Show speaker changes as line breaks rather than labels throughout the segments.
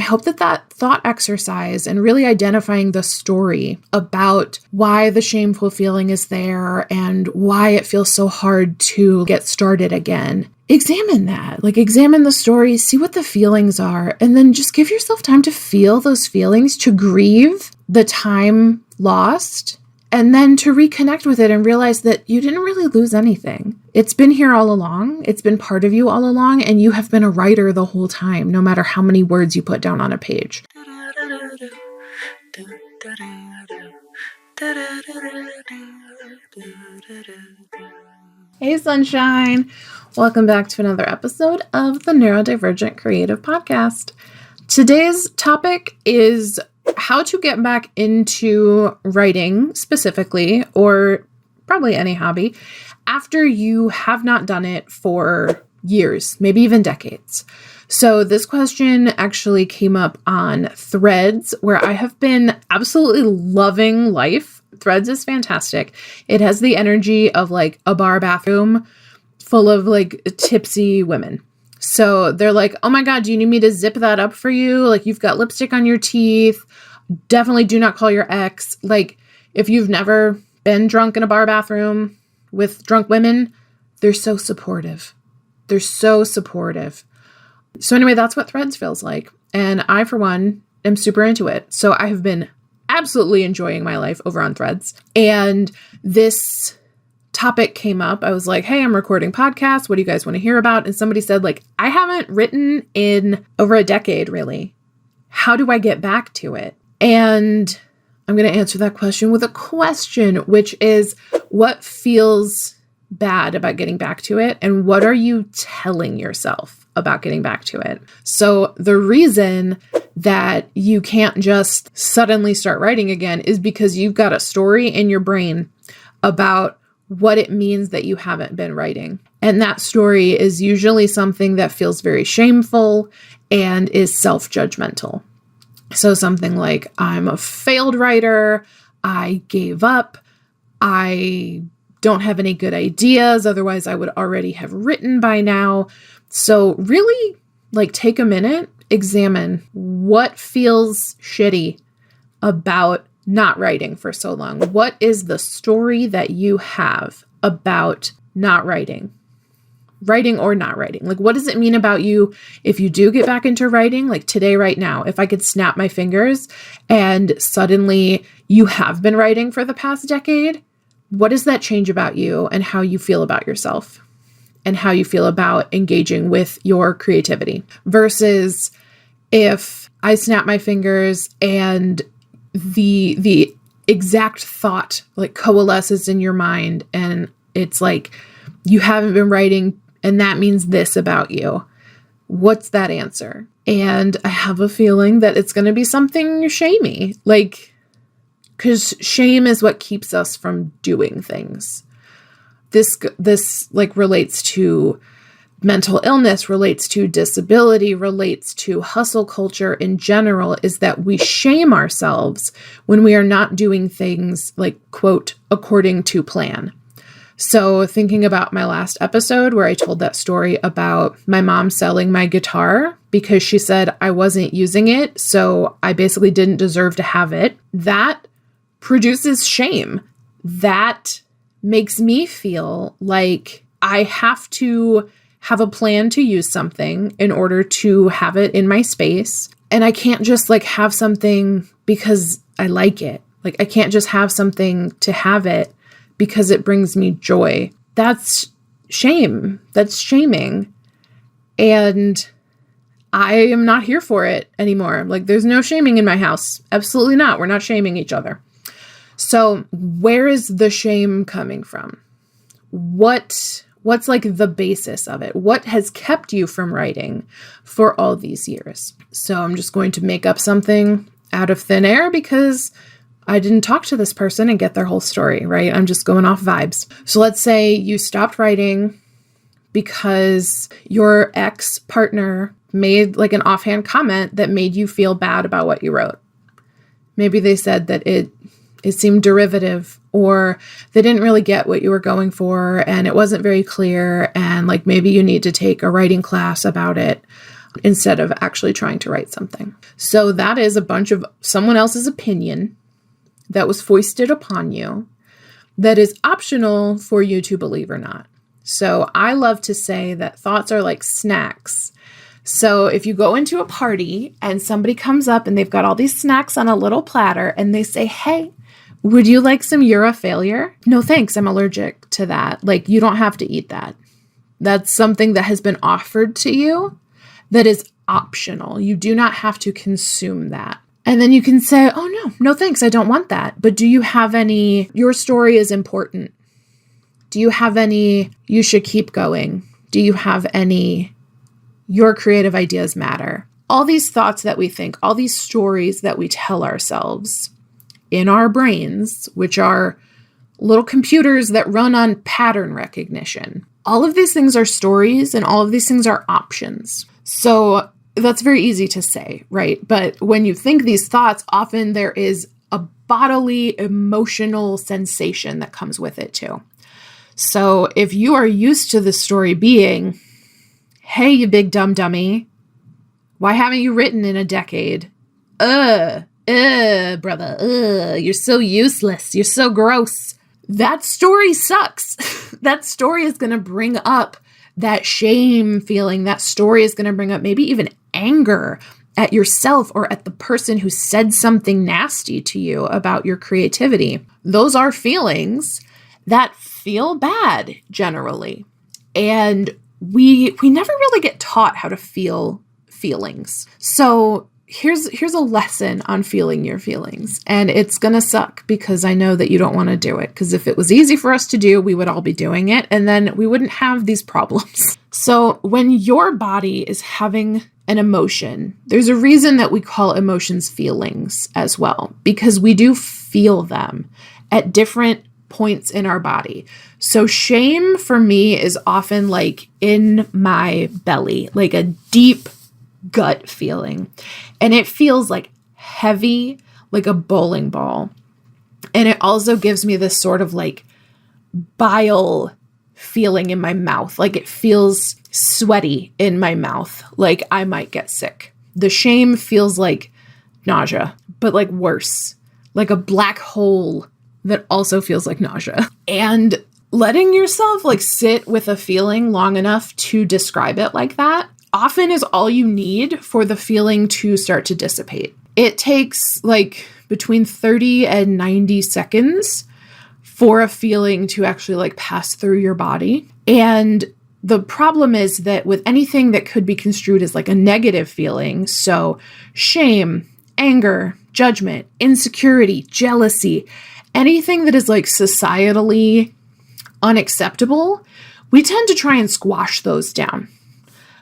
hope that that thought exercise and really identifying the story about why the shameful feeling is there and why it feels so hard to get started again. Examine that, examine the story, see what the feelings are, and then just give yourself time to feel those feelings, to grieve the time lost, and then to reconnect with it and realize that you didn't really lose anything. It's been here all along. It's been part of you all along, and you have been a writer the whole time, no matter how many words you put down on a page. Hey, sunshine. Welcome back to another episode of the Neurodivergent Creative Podcast. Today's topic is how to get back into writing specifically, or probably any hobby, after you have not done it for years, maybe even decades. So this question actually came up on Threads, where I have been absolutely loving life. Threads is fantastic. It has the energy of a bar bathroom full of tipsy women. So they're like, oh my God, do you need me to zip that up for you? You've got lipstick on your teeth. Definitely do not call your ex. If you've never been drunk in a bar bathroom with drunk women, they're so supportive. They're so supportive. So anyway, that's what Threads feels like. And I, for one, am super into it. So I have been absolutely enjoying my life over on Threads. And this topic came up. I was like, hey, I'm recording podcasts. What do you guys want to hear about? And somebody said, I haven't written in over a decade, really. How do I get back to it? And I'm going to answer that question with a question, which is, what feels bad about getting back to it? And what are you telling yourself about getting back to it? So the reason that you can't just suddenly start writing again is because you've got a story in your brain about what it means that you haven't been writing. And that story is usually something that feels very shameful and is self-judgmental. So something like, I'm a failed writer, I gave up, I don't have any good ideas, otherwise I would already have written by now. So really, take a minute, examine what feels shitty about not writing for so long. What is the story that you have about not writing? Writing or not writing? What does it mean about you if you do get back into writing? Today, right now, if I could snap my fingers and suddenly you have been writing for the past decade, what does that change about you and how you feel about yourself and how you feel about engaging with your creativity? Versus if I snap my fingers and the exact thought coalesces in your mind and it's you haven't been writing and that means this about you. What's that answer? And I have a feeling that it's going to be something shamey, because shame is what keeps us from doing things. This relates to mental illness, relates to disability, relates to hustle culture in general, is that we shame ourselves when we are not doing things quote, according to plan. So thinking about my last episode where I told that story about my mom selling my guitar because she said I wasn't using it, so I basically didn't deserve to have it. That produces shame. That makes me feel like I have to have a plan to use something in order to have it in my space. And I can't just have something because I like it. I can't just have something to have it because it brings me joy. That's shame. That's shaming. And I am not here for it anymore. There's no shaming in my house. Absolutely not. We're not shaming each other. So where is the shame coming from? What's the basis of it? What has kept you from writing for all these years? So I'm just going to make up something out of thin air because I didn't talk to this person and get their whole story, right? I'm just going off vibes. So let's say you stopped writing because your ex-partner made an offhand comment that made you feel bad about what you wrote. Maybe they said that it seemed derivative, or they didn't really get what you were going for and it wasn't very clear, and maybe you need to take a writing class about it. instead of actually trying to write something. So that is a bunch of someone else's opinion that was foisted upon you that is optional for you to believe or not. So I love to say that thoughts are like snacks. So if you go into a party and somebody comes up and they've got all these snacks on a little platter and they say, hey, would you like some You're a Failure? No, thanks. I'm allergic to that. Like, you don't have to eat that. That's something that has been offered to you that is optional. You do not have to consume that. And then you can say, oh, no thanks. I don't want that. But do you have any, your story is important? Do you have any, you should keep going? Do you have any, your creative ideas matter? All these thoughts that we think, all these stories that we tell ourselves in our brains, which are little computers that run on pattern recognition. All of these things are stories and all of these things are options. So that's very easy to say, right? But when you think these thoughts, often there is a bodily, emotional sensation that comes with it too. So if you are used to the story being, hey, you big dumb dummy, why haven't you written in a decade? Brother, you're so useless. You're so gross. That story sucks. That story is going to bring up that shame feeling. That story is going to bring up maybe even anger at yourself or at the person who said something nasty to you about your creativity. Those are feelings that feel bad generally. And we never really get taught how to feel feelings. So here's a lesson on feeling your feelings. And it's going to suck because I know that you don't want to do it. Because if it was easy for us to do, we would all be doing it. And then we wouldn't have these problems. So when your body is having an emotion, there's a reason that we call emotions feelings as well. Because we do feel them at different points in our body. So shame for me is often like in my belly, like a deep gut feeling. And it feels like heavy, like a bowling ball. And it also gives me this sort of like bile feeling in my mouth. Like it feels sweaty in my mouth. Like I might get sick. The shame feels like nausea, but like worse, like a black hole that also feels like nausea. And letting yourself like sit with a feeling long enough to describe it like that often is all you need for the feeling to start to dissipate. It takes like between 30 and 90 seconds for a feeling to actually like pass through your body. And the problem is that with anything that could be construed as like a negative feeling, so shame, anger, judgment, insecurity, jealousy, anything that is like societally unacceptable, we tend to try and squash those down.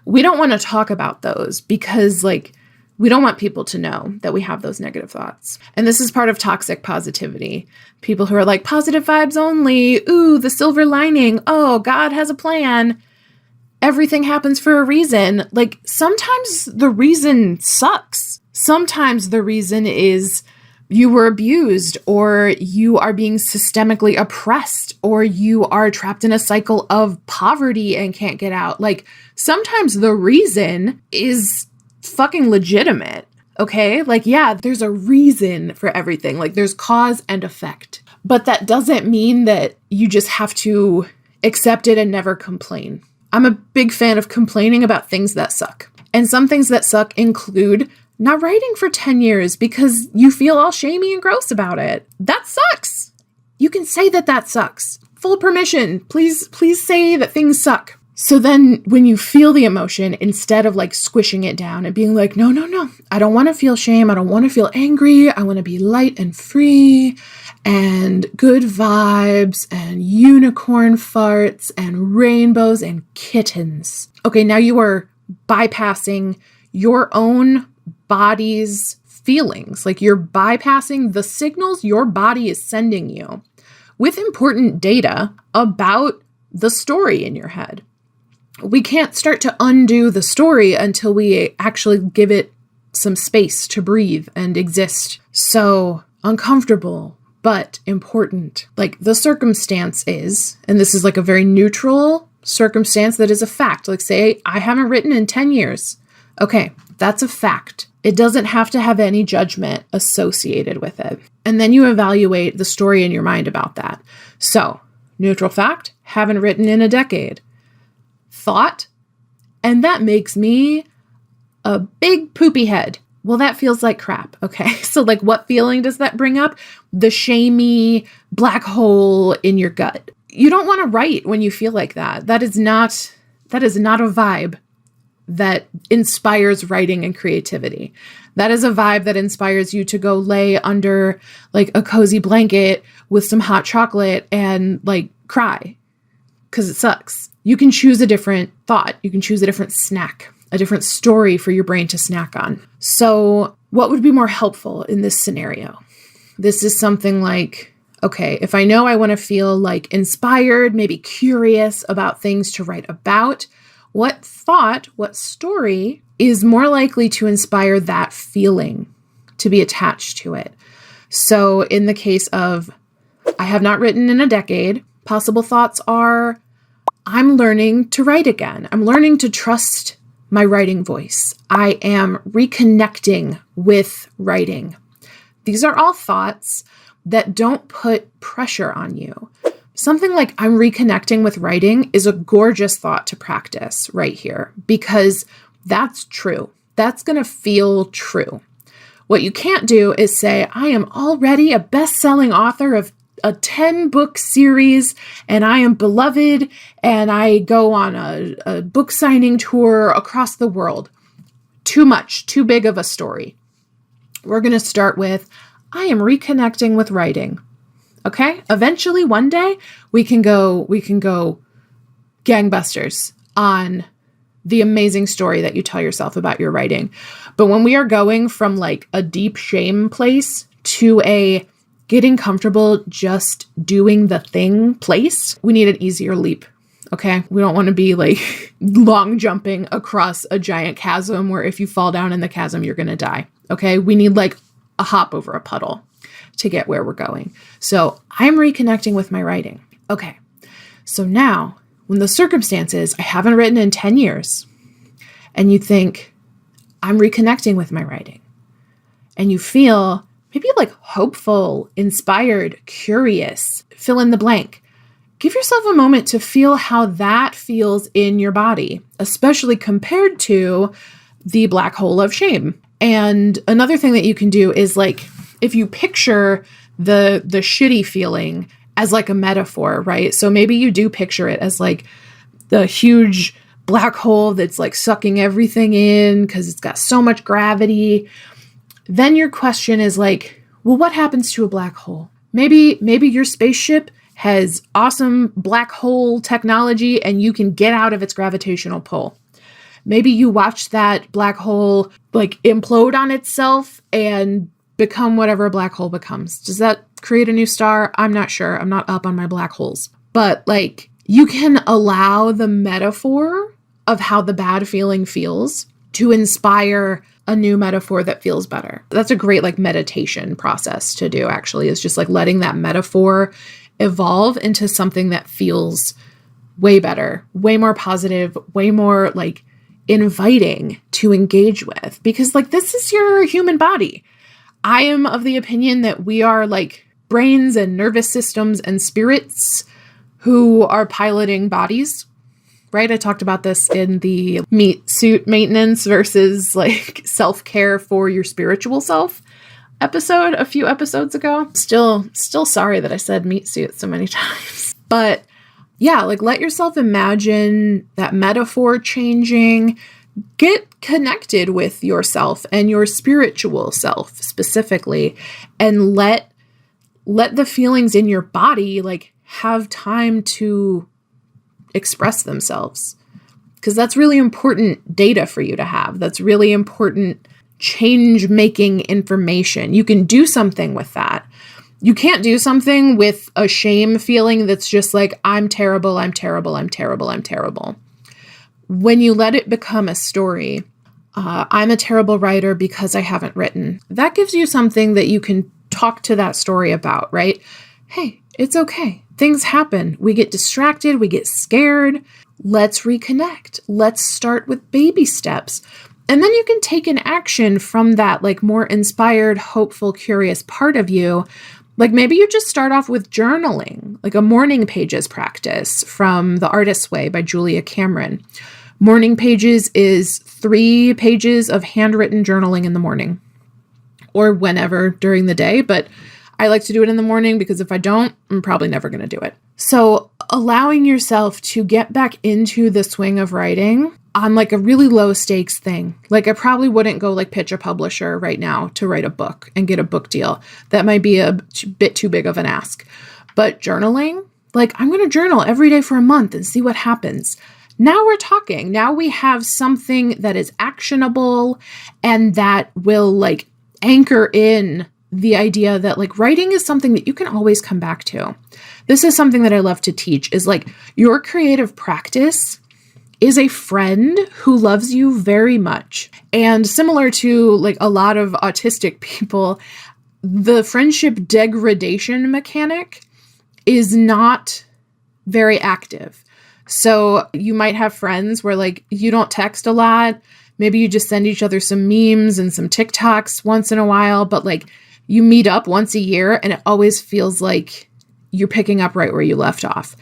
We don't want to talk about those because like we don't want people to know that we have those negative thoughts. And this is part of toxic positivity. People who are like positive vibes only. Ooh, the silver lining. Oh, God has a plan. Everything happens for a reason. Like sometimes the reason sucks. Sometimes the reason is you were abused, or you are being systemically oppressed, or you are trapped in a cycle of poverty and can't get out. Like sometimes the reason is fucking legitimate. Okay. Like, yeah, there's a reason for everything. Like there's cause and effect, but that doesn't mean that you just have to accept it and never complain. I'm a big fan of complaining about things that suck. And some things that suck include not writing for 10 years because you feel all shamey and gross about it. That sucks. You can say that sucks. Full permission. Please say that things suck. So then when you feel the emotion, instead of like squishing it down and being like, no, I don't want to feel shame. I don't want to feel angry. I want to be light and free and good vibes and unicorn farts and rainbows and kittens. Okay, now you are bypassing your own body's feelings. Like you're bypassing the signals your body is sending you with important data about the story in your head. We can't start to undo the story until we actually give it some space to breathe and exist. So uncomfortable, but important. Like the circumstance is, and this is like a very neutral circumstance that is a fact. Like say, I haven't written in 10 years. Okay, that's a fact. It doesn't have to have any judgment associated with it. And then you evaluate the story in your mind about that. So, neutral fact, haven't written in a decade. Thought, and that makes me a big poopy head. Well, that feels like crap. Okay. So like what feeling does that bring up? The shamey black hole in your gut. You don't want to write when you feel like that. That is not a vibe that inspires writing and creativity. That is a vibe that inspires you to go lay under like a cozy blanket with some hot chocolate and like cry because it sucks. You can choose a different thought. You can choose a different snack, a different story for your brain to snack on. So what would be more helpful in this scenario? This is something like, okay, if I know I want to feel like inspired, maybe curious about things to write about, what thought, what story is more likely to inspire that feeling to be attached to it? So in the case of, I have not written in a decade, possible thoughts are, I'm learning to write again. I'm learning to trust my writing voice. I am reconnecting with writing. These are all thoughts that don't put pressure on you. Something like I'm reconnecting with writing is a gorgeous thought to practice right here because that's true. That's going to feel true. What you can't do is say, I am already a best-selling author of a 10-book series and I am beloved and I go on a book signing tour across the world. Too much, too big of a story. We're going to start with, I am reconnecting with writing. Okay? Eventually, one day, we can go gangbusters on the amazing story that you tell yourself about your writing. But when we are going from like a deep shame place to a getting comfortable just doing the thing place, we need an easier leap. Okay? We don't want to be like long jumping across a giant chasm where if you fall down in the chasm, you're going to die. Okay? We need like a hop over a puddle to get where we're going. So I'm reconnecting with my writing. Okay. So now when the circumstances, I haven't written in 10 years and you think I'm reconnecting with my writing and you feel maybe like hopeful, inspired, curious, fill in the blank. Give yourself a moment to feel how that feels in your body, especially compared to the black hole of shame. And another thing that you can do is like, if you picture the shitty feeling as like a metaphor, right? So maybe you do picture it as like the huge black hole that's like sucking everything in because it's got so much gravity. Then your question is like, well, what happens to a black hole? Maybe your spaceship has awesome black hole technology and you can get out of its gravitational pull. Maybe you watch that black hole like implode on itself and become whatever a black hole becomes. Does that create a new star? I'm not sure. I'm not up on my black holes. But like you can allow the metaphor of how the bad feeling feels to inspire a new metaphor that feels better. That's a great like meditation process to do actually, is just like letting that metaphor evolve into something that feels way better, way more positive, way more like inviting to engage with, because like this is your human body. I am of the opinion that we are like brains and nervous systems and spirits who are piloting bodies, right? I talked about this in the meat suit maintenance versus like self-care for your spiritual self episode a few episodes ago. Still sorry that I said meat suit so many times. But yeah, like let yourself imagine that metaphor changing. Get connected with yourself and your spiritual self specifically, and let the feelings in your body like have time to express themselves. Because that's really important data for you to have. That's really important change-making information. You can do something with that. You can't do something with a shame feeling that's just like, I'm terrible, I'm terrible, I'm terrible, I'm terrible. When you let it become a story, I'm a terrible writer because I haven't written. That gives you something that you can talk to that story about, right? Hey, it's okay. Things happen. We get distracted. We get scared. Let's reconnect. Let's start with baby steps. And then you can take an action from that like more inspired, hopeful, curious part of you. Like maybe you just start off with journaling, like a morning pages practice from The Artist's Way by Julia Cameron. Morning pages is 3 pages of handwritten journaling in the morning or whenever during the day. But I like to do it in the morning because if I don't, I'm probably never going to do it. So allowing yourself to get back into the swing of writing on like a really low stakes thing. Like I probably wouldn't go like pitch a publisher right now to write a book and get a book deal. That might be a bit too big of an ask. But journaling, like I'm going to journal every day for a month and see what happens. Now we're talking. Now we have something that is actionable and that will like anchor in the idea that like writing is something that you can always come back to. This is something that I love to teach is like your creative practice is a friend who loves you very much. And similar to like a lot of autistic people, the friendship degradation mechanic is not very active. So you might have friends where like you don't text a lot. Maybe you just send each other some memes and some TikToks once in a while, but like you meet up once a year and it always feels like you're picking up right where you left off.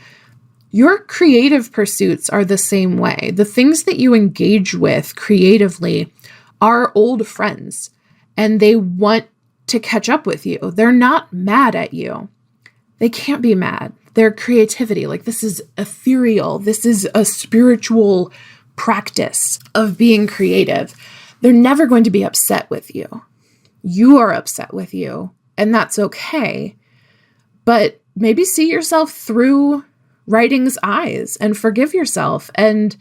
Your creative pursuits are the same way. The things that you engage with creatively are old friends and they want to catch up with you. They're not mad at you. They can't be mad. Their creativity, like this is ethereal. This is a spiritual practice of being creative. They're never going to be upset with you. You are upset with you, and that's okay. But maybe see yourself through writing's eyes and forgive yourself. And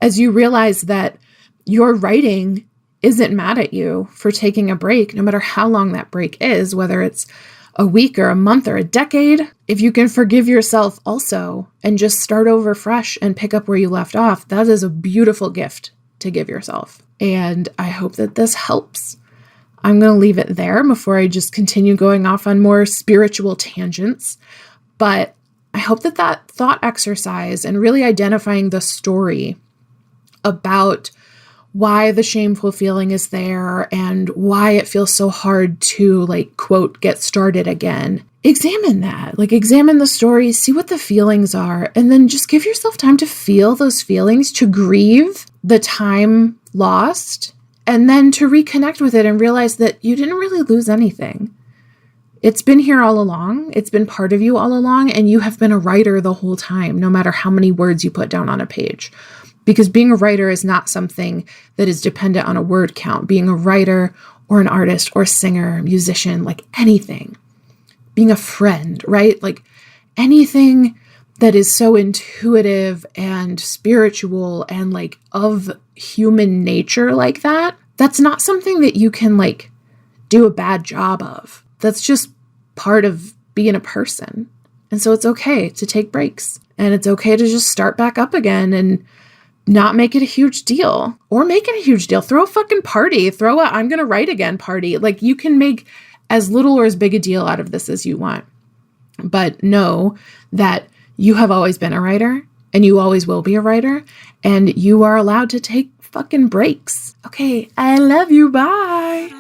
as you realize that your writing isn't mad at you for taking a break, no matter how long that break is, whether it's a week or a month or a decade, if you can forgive yourself also and just start over fresh and pick up where you left off, that is a beautiful gift to give yourself. And I hope that this helps. I'm going to leave it there before I just continue going off on more spiritual tangents. But I hope that that thought exercise and really identifying the story about why the shameful feeling is there and why it feels so hard to like, quote, get started again. Examine that, like examine the story, see what the feelings are, and then just give yourself time to feel those feelings, to grieve the time lost, and then to reconnect with it and realize that you didn't really lose anything. It's been here all along. It's been part of you all along, and you have been a writer the whole time, no matter how many words you put down on a page. Because being a writer is not something that is dependent on a word count. Being a writer or an artist or singer, musician, like anything. Being a friend, right? Like anything that is so intuitive and spiritual and like of human nature like that, that's not something that you can like do a bad job of. That's just part of being a person. And so it's okay to take breaks and it's okay to just start back up again and not make it a huge deal or make it a huge deal. Throw a fucking party, throw a I'm going to write again party. Like you can make as little or as big a deal out of this as you want. But know that you have always been a writer and you always will be a writer and you are allowed to take fucking breaks. Okay, I love you. Bye.